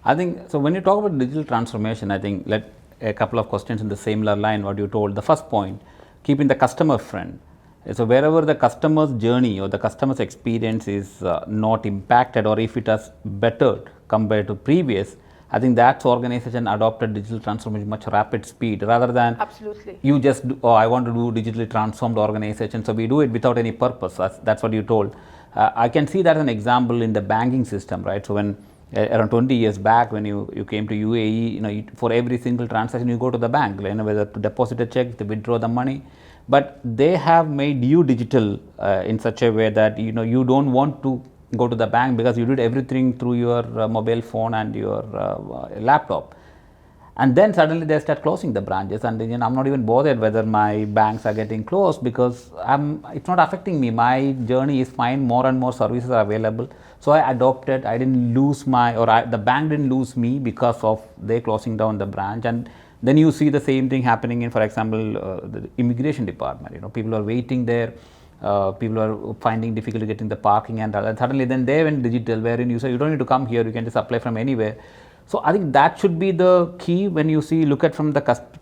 I think so. When you talk about digital transformation, I think let a couple of questions in the similar line. What you told, the first point, keeping the customer friend. So wherever the customer's journey or the customer's experience is not impacted, or if it has bettered compared to previous, I think that's organization adopted digital transformation much rapid speed rather than Absolutely. you just do, oh, I want to do digitally transformed organization, so we do it without any purpose. That's what you told. I can see that as an example in the banking system, right? So when around 20 years back when you came to UAE, for every single transaction you go to the bank, whether to deposit a check, to withdraw the money, but they have made you digital in such a way that you don't want to go to the bank because you did everything through your mobile phone and your laptop. And then suddenly they start closing the branches, and I'm not even bothered whether my banks are getting closed because it's not affecting me. My journey is fine. More and more services are available, so I adopted. I didn't lose the bank didn't lose me because of they closing down the branch. And then you see the same thing happening in, for example, the immigration department. People are waiting there. People are finding difficulty getting the parking, and suddenly then they went digital, wherein you say you don't need to come here, you can just apply from anywhere. So I think that should be the key when you look at from the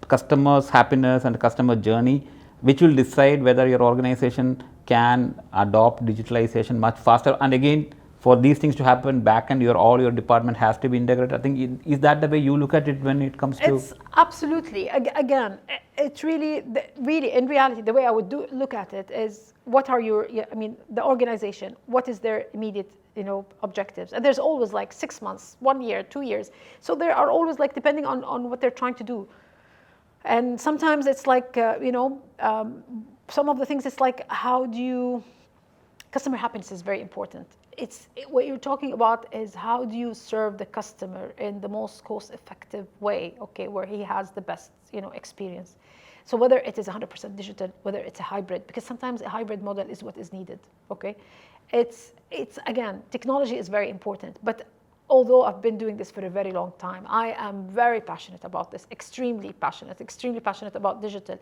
customer's happiness and the customer journey, which will decide whether your organization can adopt digitalization much faster. And again, for these things to happen back end, all your department has to be integrated. I think is that the way you look at it when it comes to? It's absolutely, again, it's really in reality the way I would look at it is what are the organization, what is their immediate objectives, and there's always like 6 months, 1 year, 2 years, so there are always like depending on what they're trying to do. And sometimes it's like some of the things, it's like how do you, customer happiness is very important. What you're talking about is how do you serve the customer in the most cost-effective way, okay, where he has the best experience. So whether it is 100% digital, whether it's a hybrid, because sometimes a hybrid model is what is needed, okay. It's again, technology is very important, but although I've been doing this for a very long time, I am very passionate about this, extremely passionate about digital.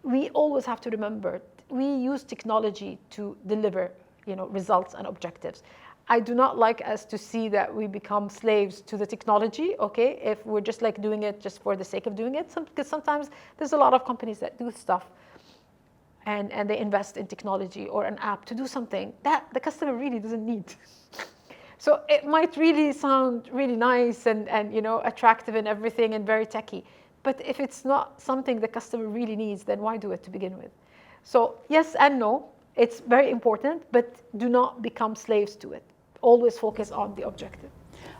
We always have to remember, we use technology to deliver results and objectives. I do not like us to see that we become slaves to the technology, okay, if we're just like doing it just for the sake of doing it. Because sometimes there's a lot of companies that do stuff and they invest in technology or an app to do something that the customer really doesn't need. So it might really sound really nice and attractive and everything and very techy, but if it's not something the customer really needs, then why do it to begin with? So yes and no. It's very important, but do not become slaves to it. Always focus on the objective.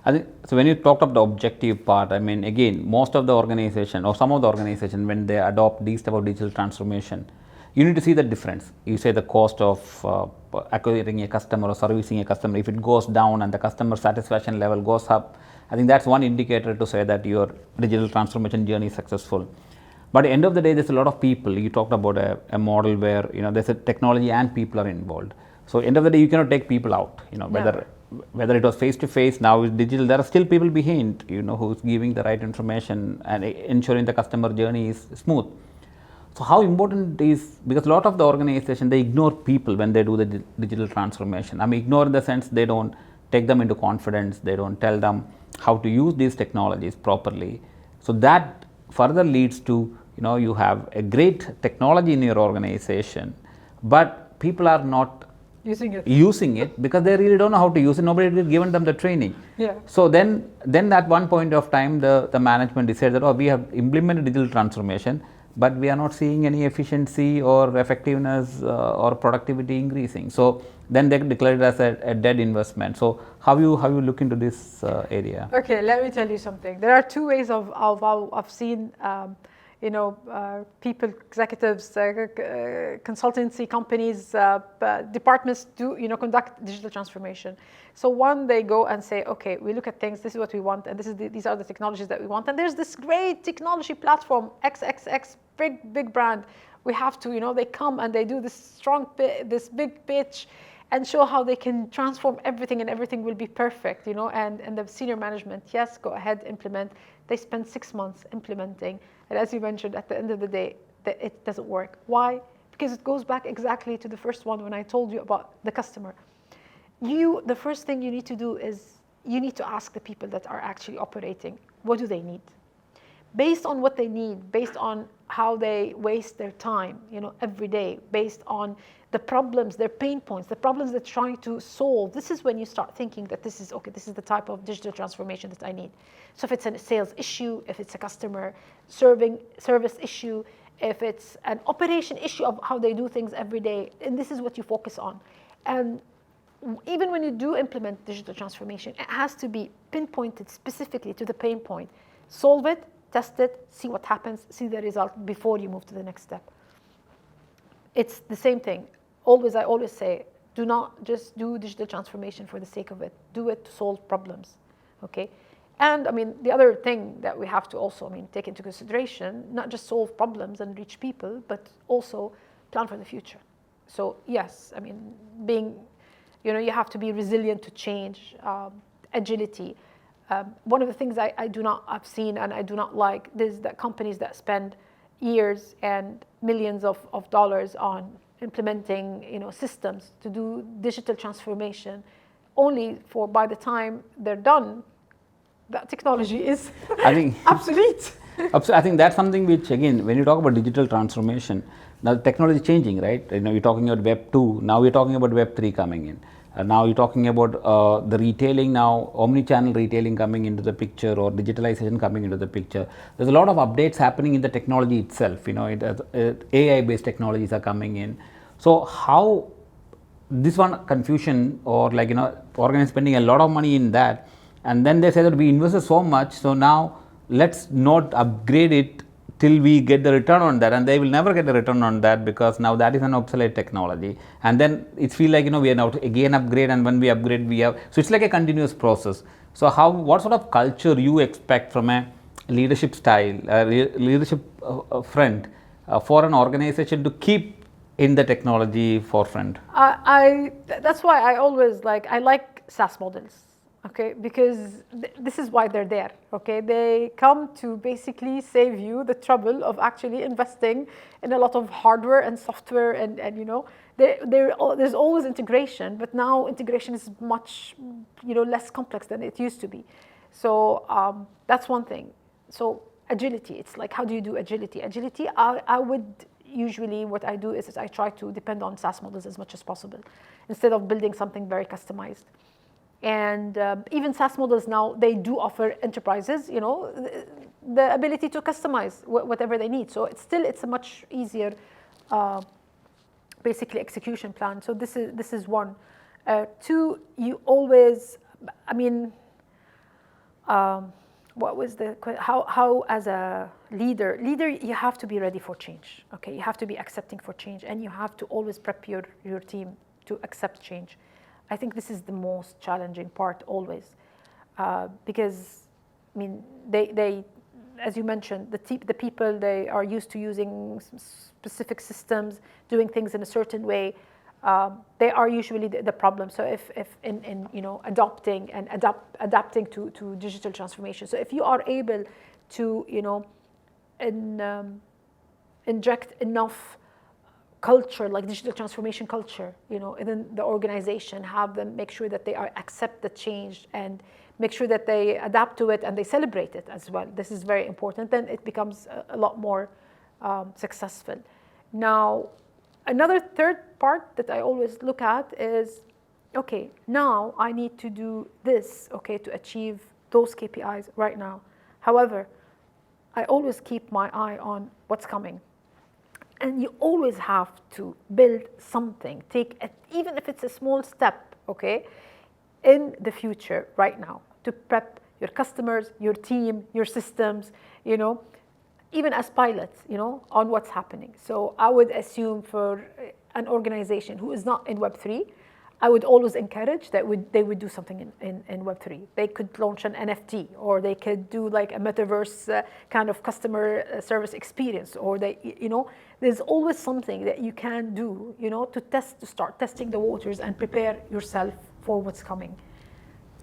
I think so. When you talked of the objective part, I mean, again, most of the organization or some of the organization, when they adopt these type of digital transformation, you need to see the difference. You say the cost of acquiring a customer or servicing a customer, if it goes down and the customer satisfaction level goes up, I think that's one indicator to say that your digital transformation journey is successful. But at the end of the day, there's a lot of people. You talked about a model where there's a technology and people are involved. So end of the day, you cannot take people out. Whether it was face to face, now it's digital. There are still people behind. Who's giving the right information and ensuring the customer journey is smooth. So how important it is, because a lot of the organization, they ignore people when they do the digital transformation. I mean, ignore in the sense they don't take them into confidence. They don't tell them how to use these technologies properly. So that further leads to you have a great technology in your organization, but people are not using it because they really don't know how to use it. Nobody has given them the training. Yeah. So then at one point of time, the management decided that we have implemented digital transformation, but we are not seeing any efficiency or effectiveness or productivity increasing. So then they declared it as a dead investment. So how you look into this area? Okay, let me tell you something. There are two ways of how I've seen people, executives, consultancy companies, departments do conduct digital transformation. So one, they go and say, okay, we look at things, this is what we want, and these are the technologies that we want, and there's this great technology platform, XXX, big brand. We have to, they come and they do this big pitch and show how they can transform everything and everything will be perfect, and the senior management, yes, go ahead, implement. They spend 6 months implementing. And as you mentioned, at the end of the day, it doesn't work. Why? Because it goes back exactly to the first one when I told you about the customer. The first thing you need to do is you need to ask the people that are actually operating, what do they need? Based on what they need, based on how they waste their time, every day, based on the problems, their pain points, the problems they're trying to solve. This is when you start thinking that this is the type of digital transformation that I need. So if it's a sales issue, if it's a customer service issue, if it's an operation issue of how they do things every day, and this is what you focus on. And even when you do implement digital transformation, it has to be pinpointed specifically to the pain point. Solve it, test it, see what happens, see the result before you move to the next step. It's the same thing. I always say, do not just do digital transformation for the sake of it. Do it to solve problems, okay? And the other thing that we have to also, take into consideration, not just solve problems and reach people, but also plan for the future. So yes, you have to be resilient to change, agility. One of the things I've seen and I do not like is that companies that spend years and millions of dollars on implementing systems to do digital transformation, only for by the time they're done, that technology is obsolete. I think that's something which, again, when you talk about digital transformation, now the technology is changing, right? You're talking about Web 2, now we're talking about Web 3 coming in. Now you're talking about the retailing now, omni-channel retailing coming into the picture, or digitalization coming into the picture. There's a lot of updates happening in the technology itself. AI-based technologies are coming in. So how this one confusion, or organizations spending a lot of money in that, and then they say that we invested so much, so now let's not upgrade it till we get the return on that, and they will never get the return on that because now that is an obsolete technology. And then it feels like we are now to again upgrade, and when we upgrade we have, so it's like a continuous process. So what sort of culture you expect from a leadership style, leadership front for an organization to keep in the technology forefront? That's why I always like SaaS models. Okay, because this is why they're there. Okay, they come to basically save you the trouble of actually investing in a lot of hardware and software, and there's always integration, but now integration is much less complex than it used to be. So that's one thing. So agility, it's like, how do you do agility? Agility, I would usually, what I do is I try to depend on SaaS models as much as possible instead of building something very customized. And even SaaS models now, they do offer enterprises, the ability to customize whatever they need. So it's a much easier, basically, execution plan. So this is one. Two, you always, what was how as a leader, you have to be ready for change. Okay, you have to be accepting for change, and you have to always prep your team to accept change. I think this is the most challenging part always, because they, as you mentioned, the people, they are used to using specific systems, doing things in a certain way. They are usually the problem. So if in adopting and adapting to digital transformation. So if you are able to inject enough culture, like digital transformation culture, in the organization, have them make sure that they accept the change and make sure that they adapt to it and they celebrate it as well. This is very important. Then it becomes a lot more successful. Now, another third part that I always look at is, okay, now I need to do this, okay, to achieve those KPIs right now. However, I always keep my eye on what's coming. And you always have to build something, even if it's a small step, okay, in the future right now, to prep your customers, your team, your systems, even as pilots, on what's happening. So I would assume for an organization who is not in Web3, I would always encourage that they would do something in Web3. They could launch an NFT, or they could do like a metaverse kind of customer service experience, or there's always something that you can do, to start testing the waters and prepare yourself for what's coming.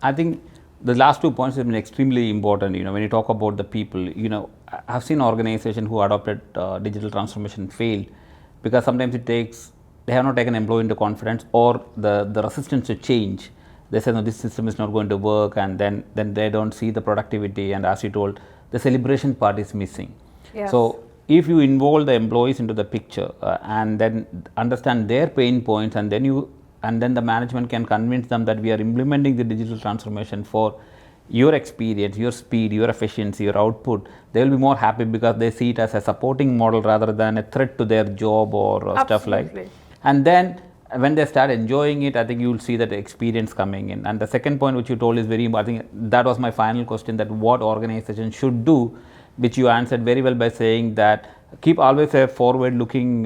I think the last 2 points have been extremely important. When you talk about the people, I've seen organizations who adopted digital transformation fail because sometimes they have not taken employee into confidence, or the resistance to change they say, no, this system is not going to work, and then they don't see the productivity, and as you told, the celebration part is missing. Yes. So if you involve the employees into the picture and then understand their pain points, and then the management can convince them that we are implementing the digital transformation for your experience, your speed, your efficiency, your output, they will be more happy because they see it as a supporting model rather than a threat to their job or stuff like. And then when they start enjoying it, I think you will see that experience coming in. And the second point which you told is very important. I think that was my final question, that what organization should do, which you answered very well by saying that keep always a forward looking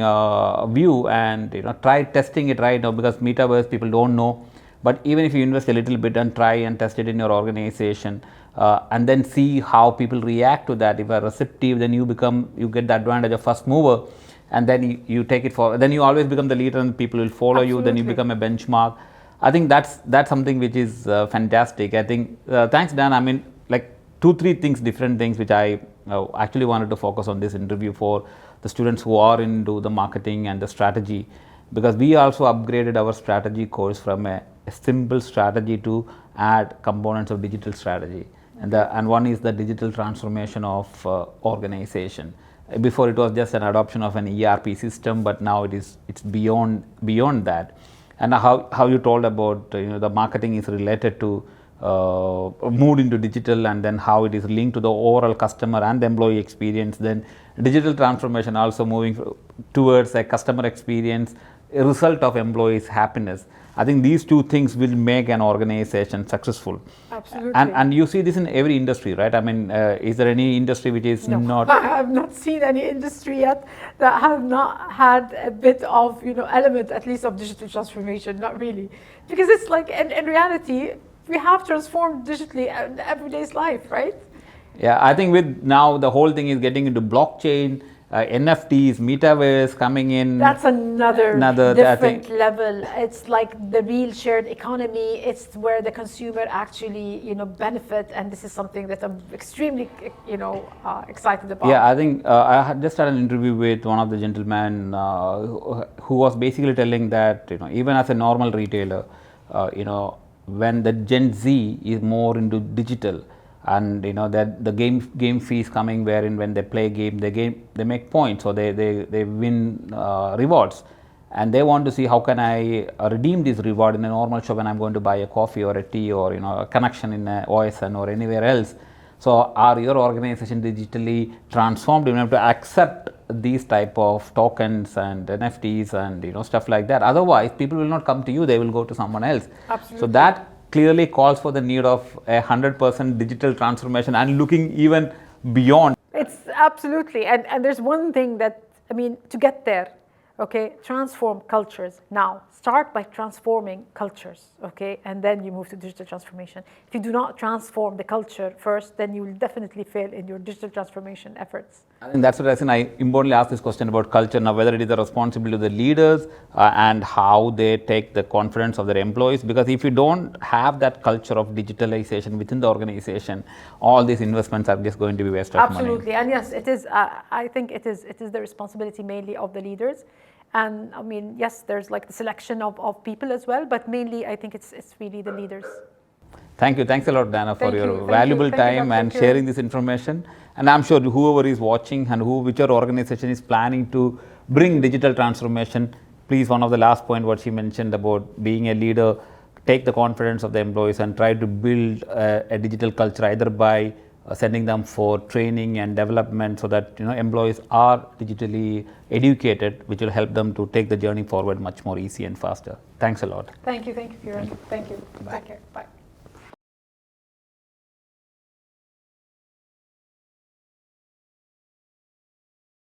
view, and try testing it right now, because metaverse people don't know. But even if you invest a little bit and try and test it in your organization, and then see how people react to that, if are receptive, then you get the advantage of first mover, and then you take it forward. Then you always become the leader and people will follow you, then you become a benchmark. I think that's something which is fantastic. I think thanks, Dan. I mean, like 2-3 things, different things which I actually wanted to focus on this interview for the students who are into the marketing and the strategy, because we also upgraded our strategy course from a simple strategy to add components of digital strategy. And one is the digital transformation of organization. Before it was just an adoption of an ERP system, but now it's beyond that. And how you told about the marketing is related to moved into digital, and then how it is linked to the overall customer and the employee experience. Then digital transformation also moving towards a customer experience, a result of employees' happiness. I think these 2 things will make an organization successful. Absolutely. And you see this in every industry, right? I mean, is there any industry which is not? I have not seen any industry yet that have not had a bit of element, at least, of digital transformation. Not really, because it's like in reality we have transformed digitally in everyday's life, right? Yeah, I think with now the whole thing is getting into blockchain, NFTs, metaverse coming in. That's another different level. It's like the real shared economy. It's where the consumer actually benefit, and this is something that I'm extremely excited about. Yeah, I think I had just had an interview with one of the gentlemen who was basically telling that even as a normal retailer, when the Gen Z is more into digital, and that the game fees coming, wherein when they play game they make points, or they win rewards, and they want to see how can I redeem this reward in a normal shop when I'm going to buy a coffee or a tea, or a connection in a OSN or anywhere else. So are your organization digitally transformed enough to accept these type of tokens and NFTs and stuff like that? Otherwise people will not come to you, they will go to someone else. Absolutely. So that clearly calls for the need of 100% digital transformation and looking even beyond. It's absolutely, and there's one thing that, I mean, to get there, okay, transform cultures now. Start by transforming cultures, okay, and then you move to digital transformation. If you do not transform the culture first, then you will definitely fail in your digital transformation efforts. And that's what I importantly asked this question about culture now, whether it is a responsibility of the leaders and how they take the confidence of their employees. Because if you don't have that culture of digitalization within the organization, all these investments are just going to be waste of money. Absolutely, and yes, it is. I think it is the responsibility mainly of the leaders. And I mean, yes, there's like the selection of people as well, but mainly I think it's really the leaders. Thank you. Thanks a lot, Dana, for your valuable time and sharing this information. And I'm sure whoever is watching and whichever organization is planning to bring digital transformation, please, one of the last point what she mentioned about being a leader, take the confidence of the employees and try to build a digital culture, either by sending them for training and development, so that employees are digitally educated, which will help them to take the journey forward much more easy and faster. Thanks a lot. Thank you, Kiran. Thank you. Take care. Bye.